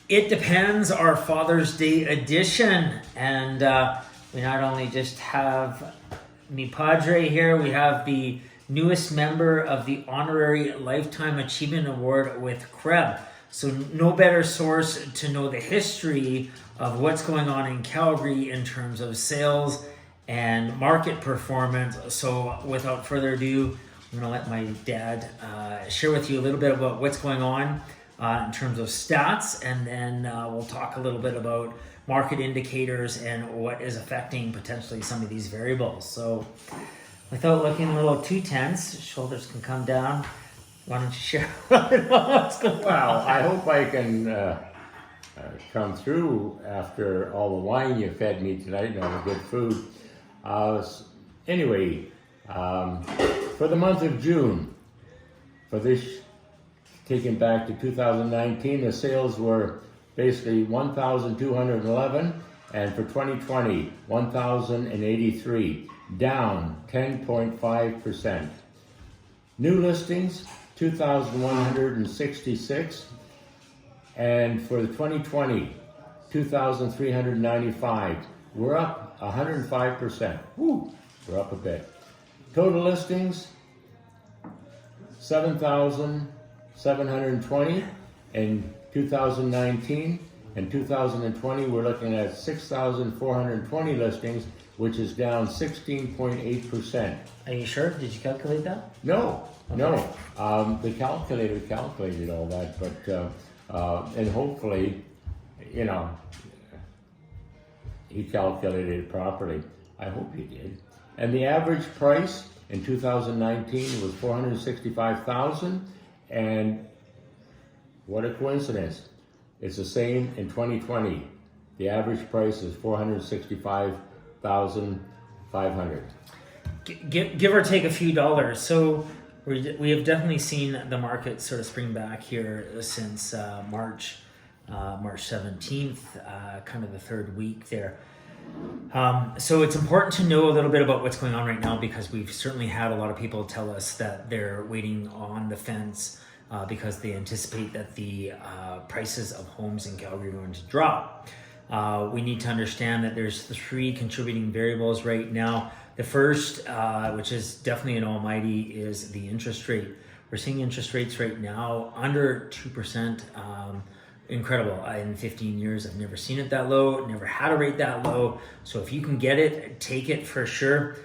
It depends, our Father's Day edition. And we not only just have mi padre here, we have the newest member of the Honorary Lifetime Achievement Award with Krebs. So no better source to know the history of what's going on in Calgary in terms of sales and market performance. So without further ado, I'm going to let my dad share with you a little bit about what's going on in terms of stats, and then we'll talk a little bit about market indicators and what is affecting potentially some of these variables. So without looking a little too tense, shoulders can come down. Why don't you share what's going on? Well, I hope I can come through after all the wine you fed me tonight and all the good food. Anyway, for the month of June, for this, taken back to 2019, the sales were basically 1,211, and for 2020, 1,083, down 10.5%. New listings, 2,166, and for the 2020, 2,395. We're up 105%. Woo, we're up a bit. Total listings, 7,720 in 2019. In 2020, we're looking at 6,420 listings, which is down 16.8%. Are you sure? Did you calculate that? No, no. The calculator calculated all that, but and hopefully, you know, he calculated it properly. I hope he did. And the average price in 2019 was $465,000, and what a coincidence. It's the same in 2020. The average price is $465,500. Give or take a few dollars. So we have definitely seen the market sort of spring back here since March 17th, kind of the third week there. So it's important to know a little bit about what's going on right now, because we've certainly had a lot of people tell us that they're waiting on the fence because they anticipate that the prices of homes in Calgary are going to drop. We need to understand that there's three contributing variables right now. The first, which is definitely an almighty, is the interest rate. We're seeing interest rates right now under 2%. Incredible. In 15 years, I've never seen it that low, never had a rate that low. So if you can get it, take it for sure.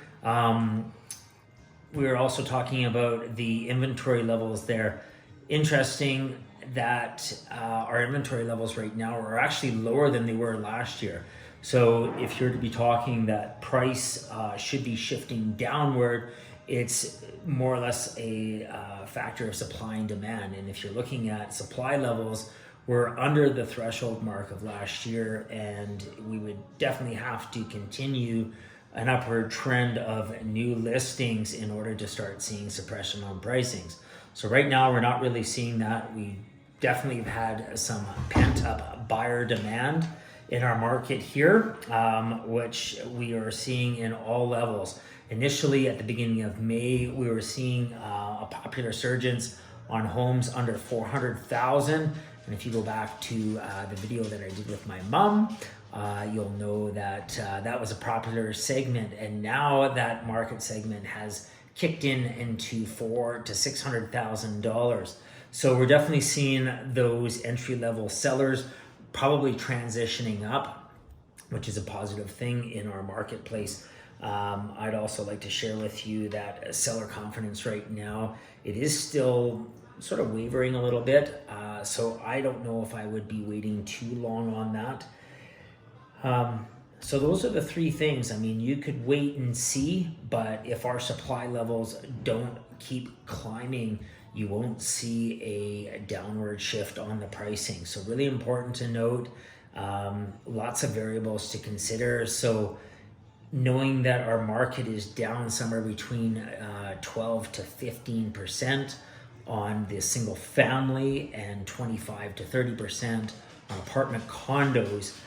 We were also talking about the inventory levels there. Interesting that our inventory levels right now are actually lower than they were last year. So if you're to be talking that price should be shifting downward, it's more or less a factor of supply and demand. And if you're looking at supply levels, we're under the threshold mark of last year, and we would definitely have to continue an upward trend of new listings in order to start seeing suppression on pricings. So right now we're not really seeing that. We definitely have had some pent up buyer demand in our market here, which we are seeing in all levels. Initially at the beginning of May, we were seeing a popular surge on homes under 400,000. And if you go back to the video that I did with my mom, you'll know that that was a popular segment. And now that market segment has kicked into $400,000 to $600,000. So we're definitely seeing those entry-level sellers probably transitioning up, which is a positive thing in our marketplace. I'd also like to share with you that seller confidence right now, it is still sort of wavering a little bit. So I don't know if I would be waiting too long on that. So those are the three things. I mean, you could wait and see, but if our supply levels don't keep climbing, you won't see a downward shift on the pricing. So really important to note, lots of variables to consider. So knowing that our market is down somewhere between 12 to 15% on the single family and 25 to 30% on apartment condos,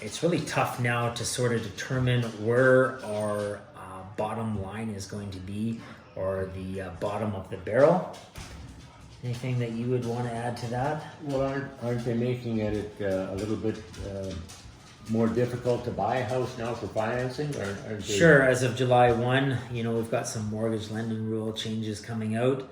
it's really tough now to sort of determine where our bottom line is going to be, or the bottom of the barrel. Anything that you would want to add to that? Well, aren't they making it a little bit more difficult to buy a house now for financing? Or aren't they... Sure, as of July 1, we've got some mortgage lending rule changes coming out.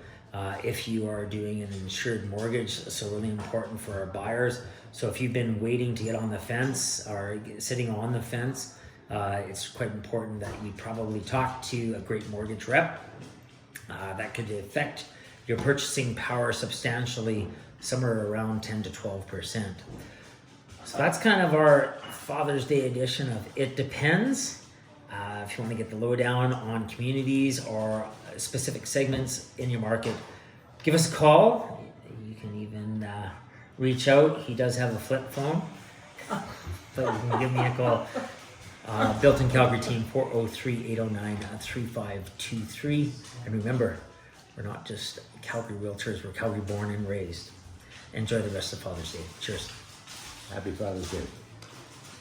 If you are doing an insured mortgage, so really important for our buyers. So if you've been waiting to get on the fence or sitting on the fence, it's quite important that you probably talk to a great mortgage rep. That could affect your purchasing power substantially, somewhere around 10 to 12%. So that's kind of our Father's Day edition of It Depends. If you want to get the lowdown on communities or specific segments in your market, give us a call. You can even reach out. He does have a flip phone, but you can give me a call. Built in Calgary team, 403-809-3523. And remember, we're not just Calgary realtors, we're Calgary born and raised. Enjoy the rest of Father's Day. Cheers. Happy Father's Day.